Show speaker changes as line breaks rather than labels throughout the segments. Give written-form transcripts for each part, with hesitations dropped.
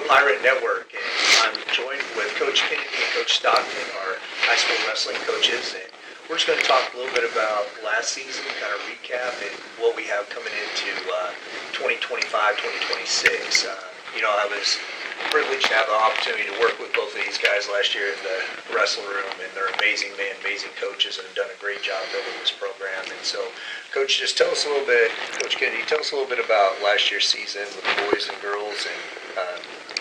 Pirate Network, and I'm joined with Coach Kennedy and Coach Stockton, our high school wrestling coaches, and we're just going to talk a little bit about last season, kind of recap, and what we have coming into 2025, 2026. I was privileged to have the opportunity to work with both of these guys last year in the wrestling room, and they're amazing coaches, and have done a great job building this program. And so, Coach, just tell us a little bit, Coach Kennedy, tell us a little bit about last year's season with the boys and girls, and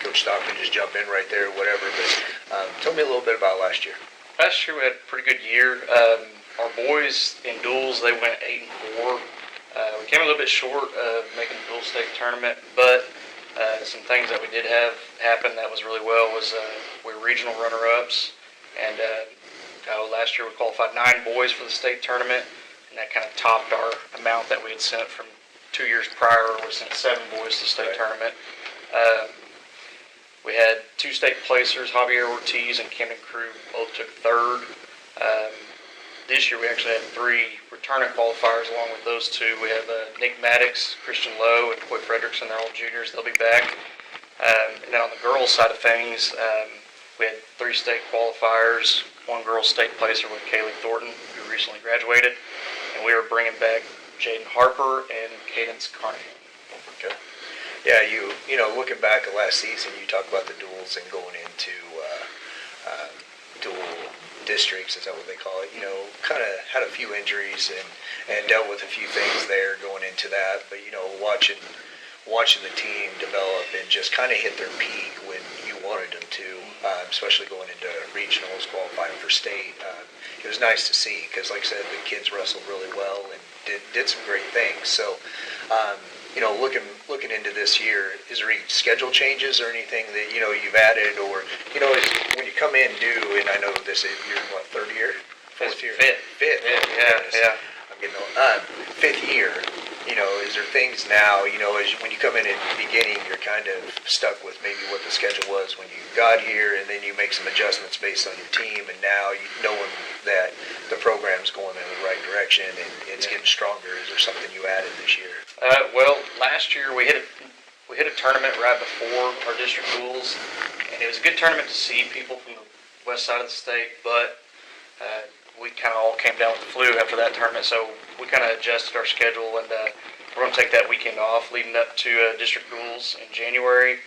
Coach Stockton, just jump in right there, whatever. But tell me a little bit about last year.
Last year we had a pretty good year. Our boys in duels, they went 8-4. We came a little bit short of making the dual state tournament, but some things that we did have happen that was really well was we were regional runner-ups, and last year we qualified 9 boys for the state tournament, and that kind of topped our amount that we had sent from 2 years prior. We sent 7 boys to the state tournament. We had 2 state placers, Javier Ortiz and Camden Crew, both took 3rd. This year we actually had 3 returning qualifiers along with those 2. We have Nick Maddox, Christian Lowe, and Coy Frederickson. They're all juniors. They'll be back. And then on the girls' side of things, we had 3 state qualifiers, 1 girls' state placer with Kaylee Thornton, who recently graduated. And we are bringing back Jaden Harper and Cadence Carnahan.
Okay. Yeah, you know, looking back at last season, you talk about the duels and going into dual districts, is that what they call it? You know, kind of had a few injuries and dealt with a few things there going into that. But, you know, watching the team develop and just kind of hit their peak when you wanted them to, especially going into regionals, qualifying for state. It was nice to see because, like I said, the kids wrestled really well and did some great things. So, you know, looking into this year, is there any schedule changes or anything that, you know, you've added, or, you know, when you come in new, and I know this is your, what, 3rd year? 4th year? Fifth.
Yeah.
I'm getting old. 5th year, you know, is there things now, you know, when you come in at the beginning, you're kind of stuck with maybe what the schedule was when you got here, and then you make some adjustments based on your team, and now knowing that the program's going in the right direction and it's getting stronger, is there something you added this year?
Well, last year we hit a tournament right before our district duels, and it was a good tournament to see people from the west side of the state, but we kind of all came down with the flu after that tournament, so we kind of adjusted our schedule, and we're going to take that weekend off leading up to district duels in January.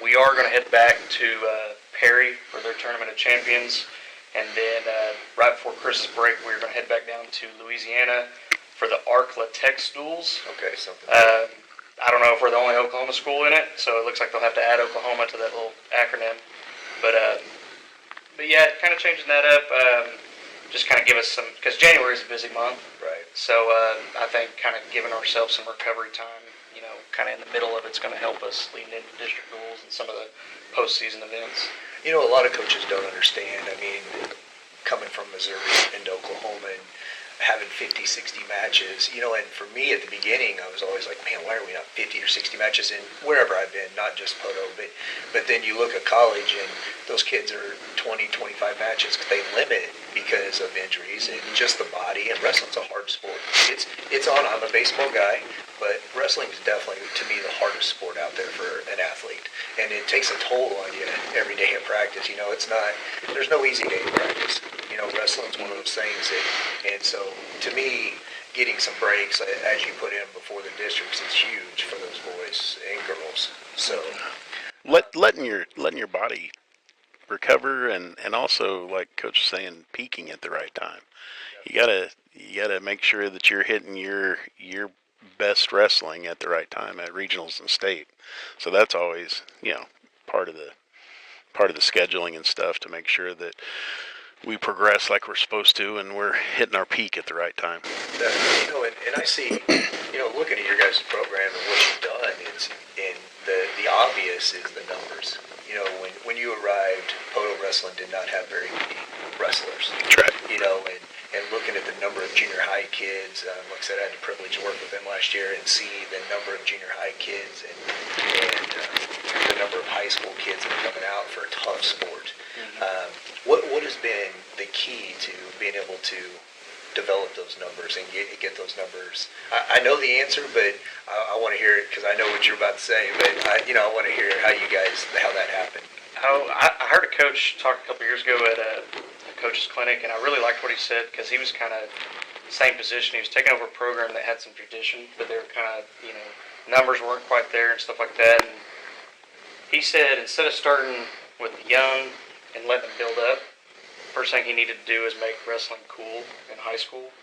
We are going to head back to Perry for their Tournament of Champions, and then right before Christmas break, we're going to head back down to Louisiana for the ARC Latex duels.
Okay, something.
I don't know if we're the only Oklahoma school in it, so it looks like they'll have to add Oklahoma to that little acronym. But yeah, kind of changing that up. Just kind of give us some, because January is a busy month.
Right.
So I think kind of giving ourselves some recovery time, you know, kind of in the middle of it's going to help us leading into district duels and some of the postseason events.
You know, a lot of coaches don't understand. I mean, coming from Missouri into Oklahoma and having 50, 60 matches, you know, and for me at the beginning, I was always like, man, why are we not 50 or 60 matches in wherever I've been, not just Poteau, but then you look at college and those kids are 20, 25 matches because they limit because of injuries and just the body, and wrestling's a hard sport. I'm a baseball guy, but wrestling is definitely, to me, the hardest sport out there for an athlete, and it takes a toll on you every day of practice. You know, there's no easy day of practice. You know, wrestling's one of those things and so to me, getting some breaks, as you put in before the districts, is huge for those boys and girls. So
letting your body recover, and also, like Coach was saying, peaking at the right time. You gotta make sure that you're hitting your best wrestling at the right time at regionals and state. So that's always, you know, part of the scheduling and stuff, to make sure that we progress like we're supposed to, and we're hitting our peak at the right time.
You know, and I see, you know, looking at your guys' program and what you've done, the obvious is the numbers. You know, when you arrived, Poteau Wrestling did not have very many wrestlers.
That's right.
You know, and looking at the number of junior high kids, like I said, I had the privilege to work with them last year and see the number of junior high kids and the number of high school kids that are coming out for a tough sport. What has been the key to being able to develop those numbers and get those numbers? I know the answer, but I want to hear it because I know what you're about to say. But I want to hear how that happened.
Oh, I heard a coach talk a couple years ago at a coach's clinic, and I really liked what he said because he was kind of the same position. He was taking over a program that had some tradition, but they were kind of, numbers weren't quite there and stuff like that. And he said instead of starting with the young and letting them build up, first thing he needed to do is make wrestling cool in high school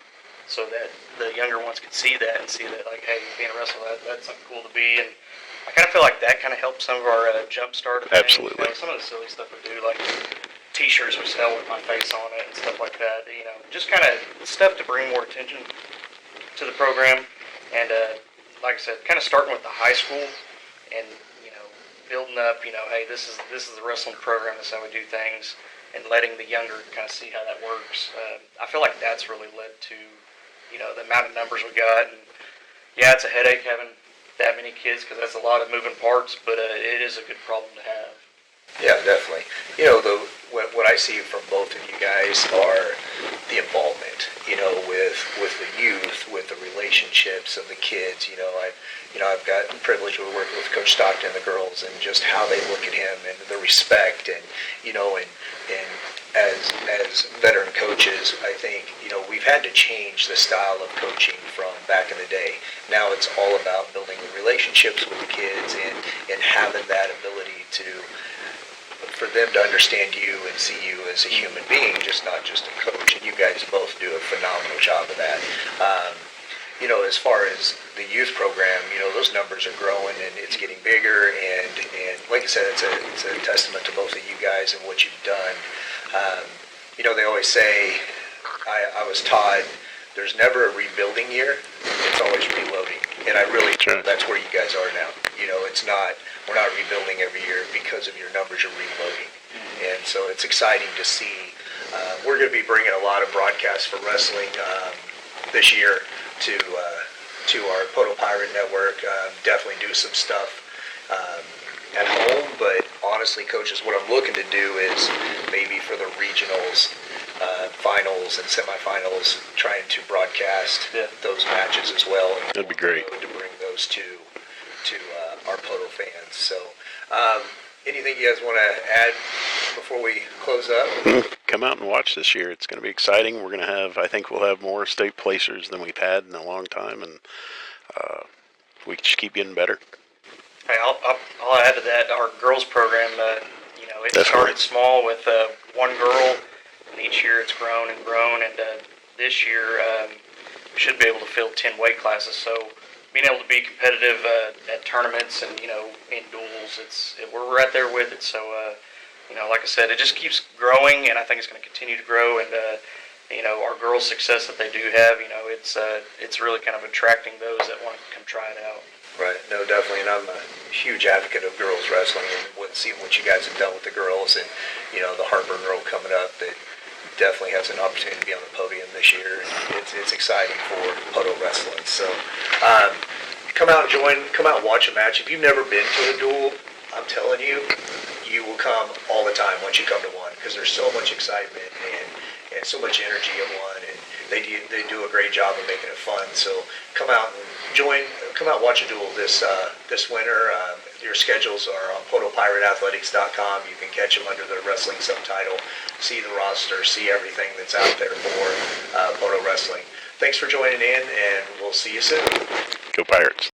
so that the younger ones could see that and see that, like, hey, being a wrestler, that's something cool to be. And I kind of feel like that kind of helped some of our jump start of things.
Absolutely.
Some of the silly stuff we do, like T-shirts we sell with my face on it and stuff like that. Just kind of stuff to bring more attention to the program. And like I said, kind of starting with the high school and building up. Hey, this is the wrestling program. This is how we do things, and letting the younger kind of see how that works. I feel like that's really led to the amount of numbers we got. And yeah, it's a headache having that many kids because that's a lot of moving parts, but it is a good problem to have.
Yeah, definitely. What I see from both of you guys are the involvement, with the youth, with the relationships of the kids. I've got the privilege of working with Coach Stockton and the girls, and just how they look at him and the respect, and as veteran coaches, I think we've had to change the style of coaching from back in the day. Now it's all about building the relationships with the kids and having that ability for them to understand you and see you as a human being, not just a coach. And you guys both do a phenomenal job of that. As far as the youth program, those numbers are growing and it's getting bigger. And like I said, it's a testament to both of you guys and what you've done. They always say, I was taught, there's never a rebuilding year. It's always reloading. And I really think that's where you guys are now. We're not rebuilding every year because of your numbers, you're reloading. And so it's exciting to see. We're going to be bringing a lot of broadcasts for wrestling this year to our Poteau Pirate Network. Definitely do some stuff at home, but honestly, coaches, what I'm looking to do is maybe for the regionals, finals and semifinals, trying to broadcast those matches as well.
That'd be great
to bring those to our Poteau fans. So, anything you guys want to add before we close up?
Come out and watch this year. It's going to be exciting. I think we'll have more state placers than we've had in a long time, and we just keep getting better.
Hey, I'll add to that. Our girls program, it started small with one girl, and each year it's grown and grown. And this year we should be able to fill 10 weight classes. So being able to be competitive at tournaments and in duels, we're right there with it. So like I said, it just keeps growing, and I think it's going to continue to grow. And our girls' success that they do have, it's really kind of attracting those that want to come try it out.
Right. No, definitely. And I'm a huge advocate of girls wrestling and seeing what you guys have done with the girls, and the Harper girl coming up that definitely has an opportunity to be on the podium this year. It's exciting for Poteau wrestling. So come out and watch a match. If you've never been to a duel, I'm telling you, you will come all the time once you come to one, because there's so much excitement and so much energy at one, and they do a great job of making it fun. So come out and watch a duel this winter. Your schedules are on PoteauPirateAthletics.com. You can catch them under the wrestling subtitle, see the roster, see everything that's out there for Poteau wrestling. Thanks for joining in, and we'll see you soon.
Go Pirates.